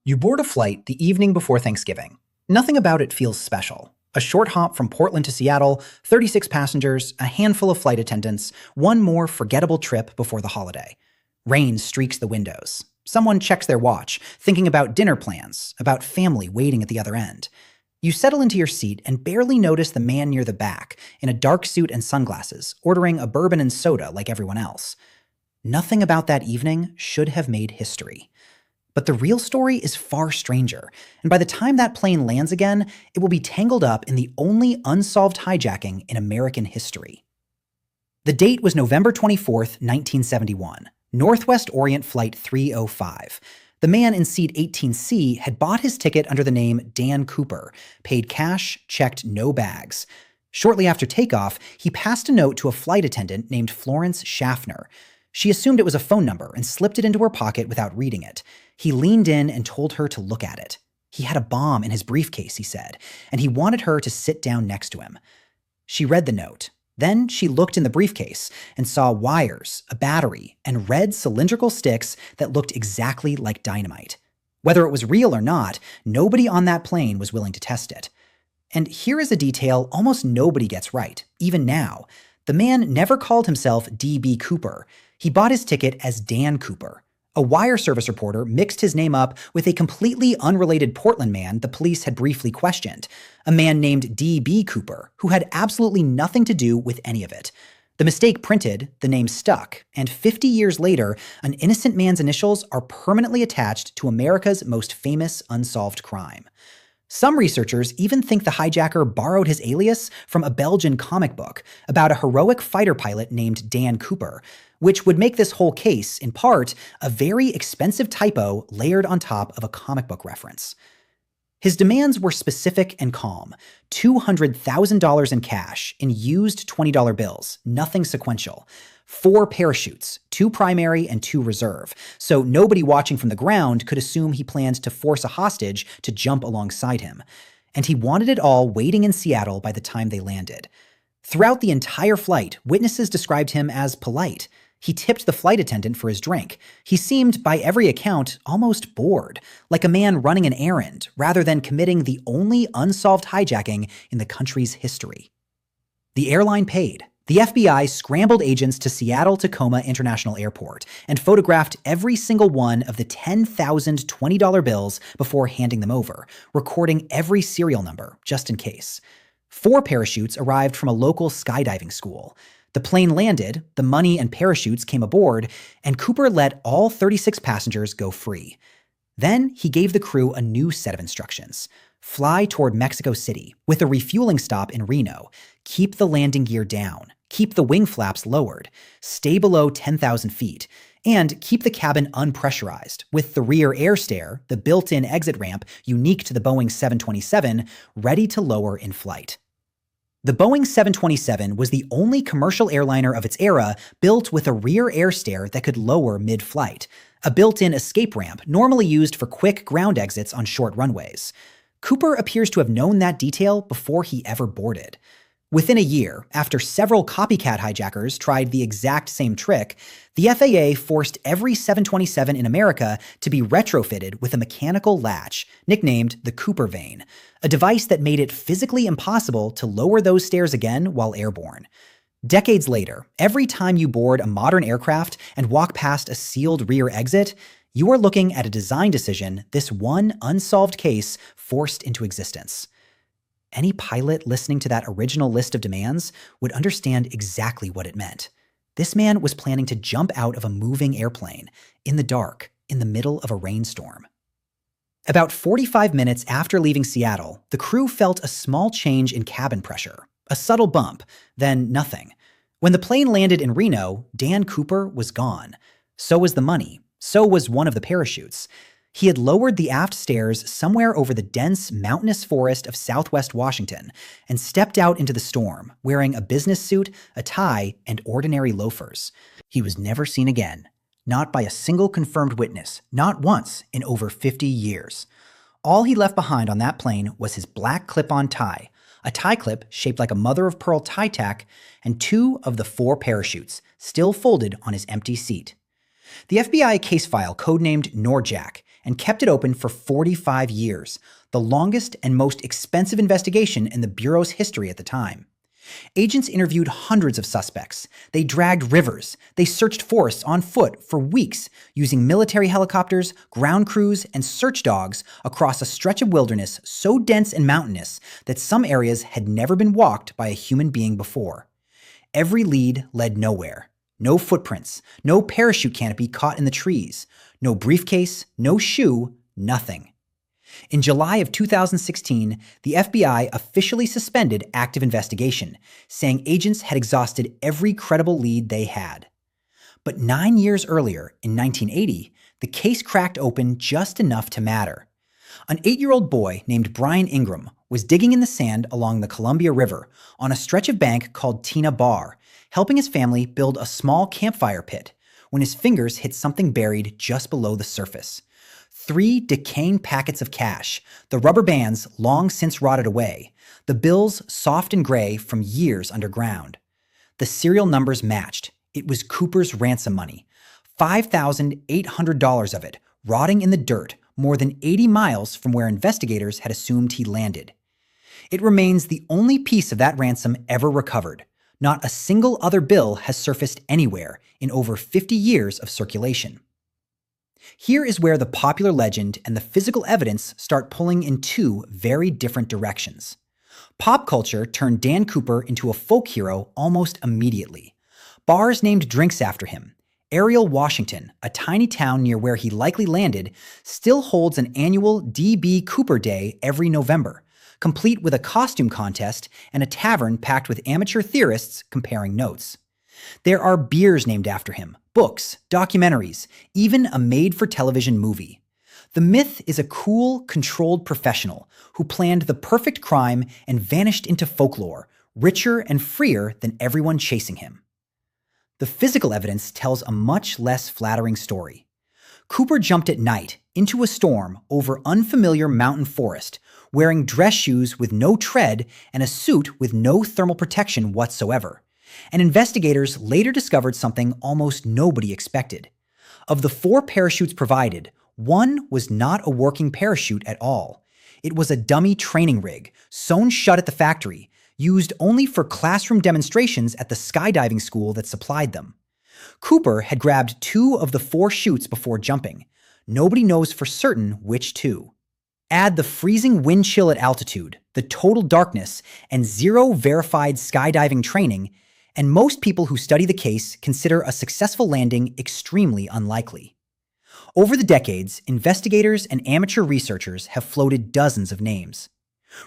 You board a flight the evening before Thanksgiving. Nothing about it feels special. A short hop from Portland to Seattle, 36 passengers, a handful of flight attendants, one more forgettable trip before the holiday. Rain streaks the windows. Someone checks their watch, thinking about dinner plans, about family waiting at the other end. You settle into your seat and barely notice the man near the back, in a dark suit and sunglasses, ordering a bourbon and soda like everyone else. Nothing about that evening should have made history. But the real story is far stranger, and by the time that plane lands again, it will be tangled up in the only unsolved hijacking in American history. The date was November 24th, 1971, Northwest Orient Flight 305. The man in seat 18C had bought his ticket under the name Dan Cooper, paid cash, checked no bags. Shortly after takeoff, he passed a note to a flight attendant named Florence Schaffner. She assumed it was a phone number and slipped it into her pocket without reading it. He leaned in and told her to look at it. He had a bomb in his briefcase, he said, and he wanted her to sit down next to him. She read the note. Then she looked in the briefcase and saw wires, a battery, and red cylindrical sticks that looked exactly like dynamite. Whether it was real or not, nobody on that plane was willing to test it. And here is a detail almost nobody gets right, even now. The man never called himself D.B. Cooper. He bought his ticket as Dan Cooper. A wire service reporter mixed his name up with a completely unrelated Portland man the police had briefly questioned, a man named D.B. Cooper, who had absolutely nothing to do with any of it. The mistake printed, the name stuck, and 50 years later, an innocent man's initials are permanently attached to America's most famous unsolved crime. Some researchers even think the hijacker borrowed his alias from a Belgian comic book about a heroic fighter pilot named Dan Cooper, which would make this whole case, in part, a very expensive typo layered on top of a comic book reference. His demands were specific and calm: $200,000 in cash, in used $20 bills, nothing sequential. 4 parachutes, 2 primary and 2 reserve, so nobody watching from the ground could assume he planned to force a hostage to jump alongside him. And he wanted it all waiting in Seattle by the time they landed. Throughout the entire flight, witnesses described him as polite. He tipped the flight attendant for his drink. He seemed, by every account, almost bored, like a man running an errand, rather than committing the only unsolved hijacking in the country's history. The airline paid. The FBI scrambled agents to Seattle-Tacoma International Airport and photographed every single one of the 10,000 $20 bills before handing them over, recording every serial number, just in case. 4 parachutes arrived from a local skydiving school. The plane landed, the money and parachutes came aboard, and Cooper let all 36 passengers go free. Then he gave the crew a new set of instructions. Fly toward Mexico City, with a refueling stop in Reno. Keep the landing gear down. Keep the wing flaps lowered. Stay below 10,000 feet. And keep the cabin unpressurized, with the rear air stair, the built-in exit ramp unique to the Boeing 727, ready to lower in flight. The Boeing 727 was the only commercial airliner of its era built with a rear air stair that could lower mid-flight, a built-in escape ramp normally used for quick ground exits on short runways. Cooper appears to have known that detail before he ever boarded. Within a year, after several copycat hijackers tried the exact same trick, the FAA forced every 727 in America to be retrofitted with a mechanical latch, nicknamed the Cooper vane, a device that made it physically impossible to lower those stairs again while airborne. Decades later, every time you board a modern aircraft and walk past a sealed rear exit, you are looking at a design decision this one unsolved case forced into existence. Any pilot listening to that original list of demands would understand exactly what it meant. This man was planning to jump out of a moving airplane, in the dark, in the middle of a rainstorm. About 45 minutes after leaving Seattle, the crew felt a small change in cabin pressure, a subtle bump, then nothing. When the plane landed in Reno, Dan Cooper was gone. So was the money. So was one of the parachutes. He had lowered the aft stairs somewhere over the dense, mountainous forest of southwest Washington and stepped out into the storm, wearing a business suit, a tie, and ordinary loafers. He was never seen again. Not by a single confirmed witness, not once in over 50 years. All he left behind on that plane was his black clip-on tie, a tie clip shaped like a mother-of-pearl tie tack, and 2 of the 4 parachutes, still folded on his empty seat. The FBI case file codenamed Norjack and kept it open for 45 years, the longest and most expensive investigation in the Bureau's history at the time. Agents interviewed hundreds of suspects. They dragged rivers. They searched forests on foot for weeks, using military helicopters, ground crews, and search dogs across a stretch of wilderness so dense and mountainous that some areas had never been walked by a human being before. Every lead led nowhere. No footprints, no parachute canopy caught in the trees, no briefcase, no shoe, nothing. In July of 2016, the FBI officially suspended active investigation, saying agents had exhausted every credible lead they had. But 9 years earlier, in 1980, the case cracked open just enough to matter. An 8-year-old boy named Brian Ingram was digging in the sand along the Columbia River on a stretch of bank called Tina Bar, helping his family build a small campfire pit, when his fingers hit something buried just below the surface. 3 decaying packets of cash, the rubber bands long since rotted away, the bills soft and gray from years underground. The serial numbers matched. It was Cooper's ransom money, $5,800 of it, rotting in the dirt more than 80 miles from where investigators had assumed he landed. It remains the only piece of that ransom ever recovered. Not a single other bill has surfaced anywhere in over 50 years of circulation. Here is where the popular legend and the physical evidence start pulling in 2 very different directions. Pop culture turned Dan Cooper into a folk hero almost immediately. Bars named drinks after him. Ariel, Washington, a tiny town near where he likely landed, still holds an annual D.B. Cooper Day every November, complete with a costume contest and a tavern packed with amateur theorists comparing notes. There are beers named after him, books, documentaries, even a made-for-television movie. The myth is a cool, controlled professional who planned the perfect crime and vanished into folklore, richer and freer than everyone chasing him. The physical evidence tells a much less flattering story. Cooper jumped at night into a storm over unfamiliar mountain forest, wearing dress shoes with no tread and a suit with no thermal protection whatsoever. And investigators later discovered something almost nobody expected. Of the 4 parachutes provided, 1 was not a working parachute at all. It was a dummy training rig, sewn shut at the factory, used only for classroom demonstrations at the skydiving school that supplied them. Cooper had grabbed 2 of the 4 chutes before jumping. Nobody knows for certain which 2. Add the freezing wind chill at altitude, the total darkness, and 0 verified skydiving training, and most people who study the case consider a successful landing extremely unlikely. Over the decades, investigators and amateur researchers have floated dozens of names.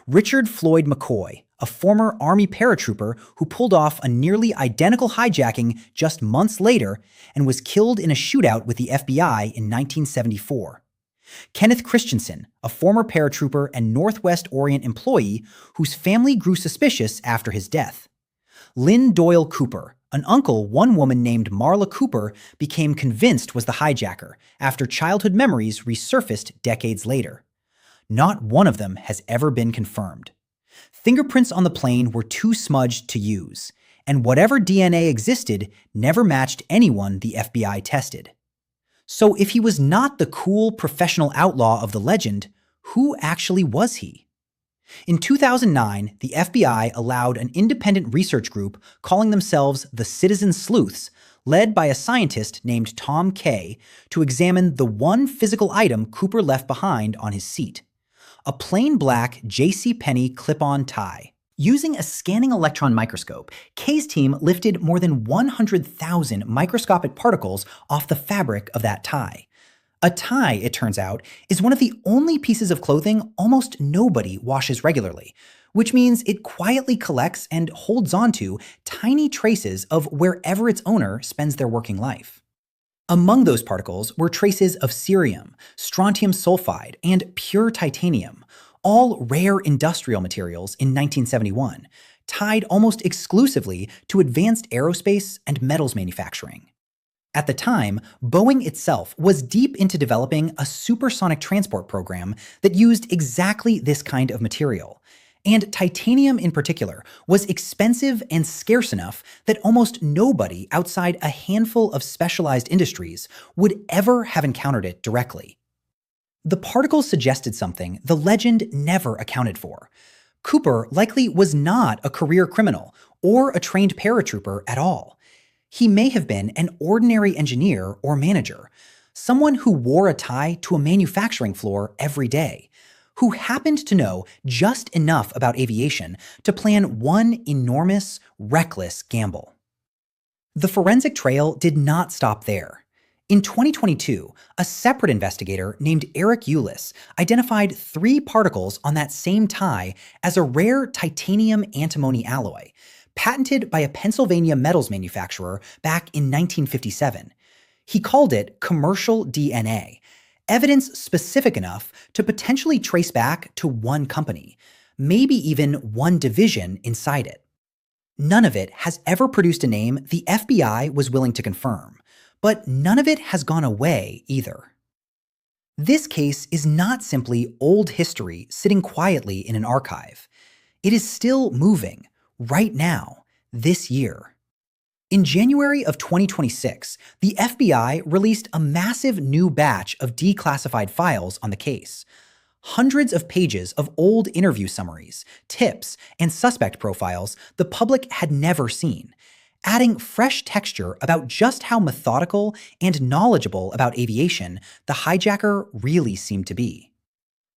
Richard Floyd McCoy, a former Army paratrooper who pulled off a nearly identical hijacking just months later and was killed in a shootout with the FBI in 1974. Kenneth Christensen, a former paratrooper and Northwest Orient employee whose family grew suspicious after his death. Lynn Doyle Cooper, an uncle one woman named Marla Cooper became convinced was the hijacker after childhood memories resurfaced decades later. Not one of them has ever been confirmed. Fingerprints on the plane were too smudged to use, and whatever DNA existed never matched anyone the FBI tested. So if he was not the cool professional outlaw of the legend, who actually was he? In 2009, the FBI allowed an independent research group calling themselves the Citizen Sleuths, led by a scientist named Tom Kay, to examine the one physical item Cooper left behind on his seat: a plain black JCPenney clip-on tie. Using a scanning electron microscope, Kay's team lifted more than 100,000 microscopic particles off the fabric of that tie. A tie, it turns out, is one of the only pieces of clothing almost nobody washes regularly, which means it quietly collects and holds onto tiny traces of wherever its owner spends their working life. Among those particles were traces of cerium, strontium sulfide, and pure titanium, all rare industrial materials in 1971, tied almost exclusively to advanced aerospace and metals manufacturing. At the time, Boeing itself was deep into developing a supersonic transport program that used exactly this kind of material, And titanium in particular was expensive and scarce enough that almost nobody outside a handful of specialized industries would ever have encountered it directly. The particles suggested something the legend never accounted for. Cooper likely was not a career criminal or a trained paratrooper at all. He may have been an ordinary engineer or manager, someone who wore a tie to a manufacturing floor every day, who happened to know just enough about aviation to plan one enormous, reckless gamble. The forensic trail did not stop there. In 2022, a separate investigator named Eric Eulis identified 3 particles on that same tie as a rare titanium antimony alloy, patented by a Pennsylvania metals manufacturer back in 1957. He called it commercial DNA, evidence specific enough to potentially trace back to one company, maybe even one division inside it. None of it has ever produced a name the FBI was willing to confirm, but none of it has gone away either. This case is not simply old history sitting quietly in an archive. It is still moving, right now, this year. In January of 2026, the FBI released a massive new batch of declassified files on the case. Hundreds of pages of old interview summaries, tips, and suspect profiles the public had never seen, adding fresh texture about just how methodical and knowledgeable about aviation the hijacker really seemed to be.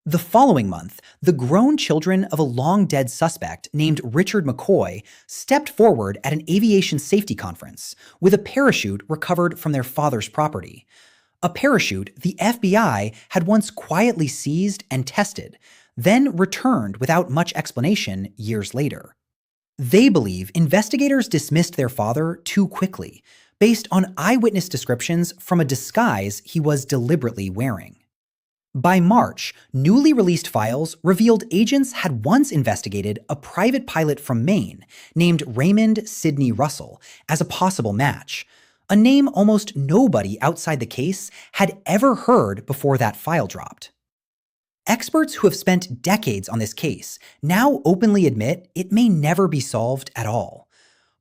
The following month, the grown children of a long-dead suspect named Richard McCoy stepped forward at an aviation safety conference with a parachute recovered from their father's property. A parachute the FBI had once quietly seized and tested, then returned without much explanation years later. They believe investigators dismissed their father too quickly, based on eyewitness descriptions from a disguise he was deliberately wearing. By March, newly released files revealed agents had once investigated a private pilot from Maine named Raymond Sidney Russell as a possible match, a name almost nobody outside the case had ever heard before that file dropped. Experts who have spent decades on this case now openly admit it may never be solved at all.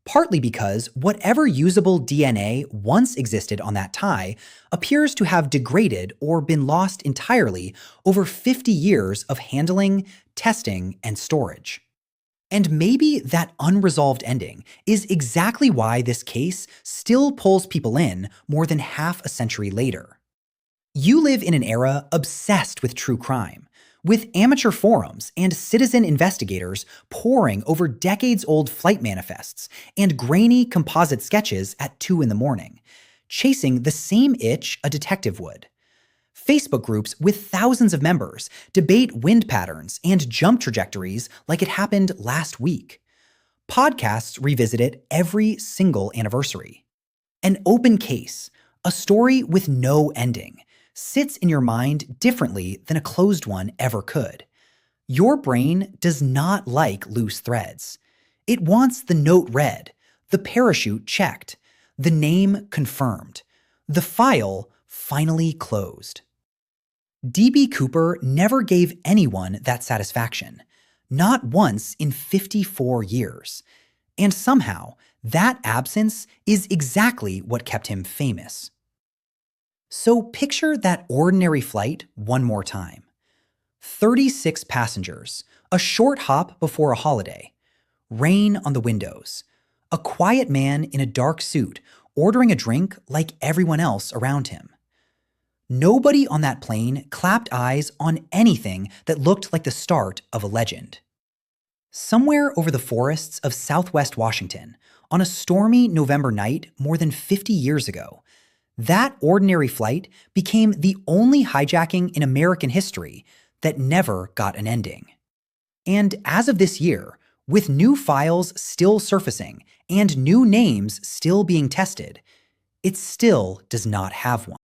Partly because whatever usable DNA once existed on that tie appears to have degraded or been lost entirely over 50 years of handling, testing, and storage. And maybe that unresolved ending is exactly why this case still pulls people in more than half a century later. You live in an era obsessed with true crime, with amateur forums and citizen investigators poring over decades-old flight manifests and grainy composite sketches at 2 a.m, chasing the same itch a detective would. Facebook groups with thousands of members debate wind patterns and jump trajectories like it happened last week. Podcasts revisit it every single anniversary. An open case, a story with no ending, sits in your mind differently than a closed one ever could. Your brain does not like loose threads. It wants the note read, the parachute checked, the name confirmed, the file finally closed. D.B. Cooper never gave anyone that satisfaction, not once in 54 years. And somehow, that absence is exactly what kept him famous. So picture that ordinary flight one more time. 36 passengers, a short hop before a holiday, rain on the windows, a quiet man in a dark suit ordering a drink like everyone else around him. Nobody on that plane clapped eyes on anything that looked like the start of a legend. Somewhere over the forests of Southwest Washington, on a stormy November night more than 50 years ago, that ordinary flight became the only hijacking in American history that never got an ending. And as of this year, with new files still surfacing and new names still being tested, it still does not have one.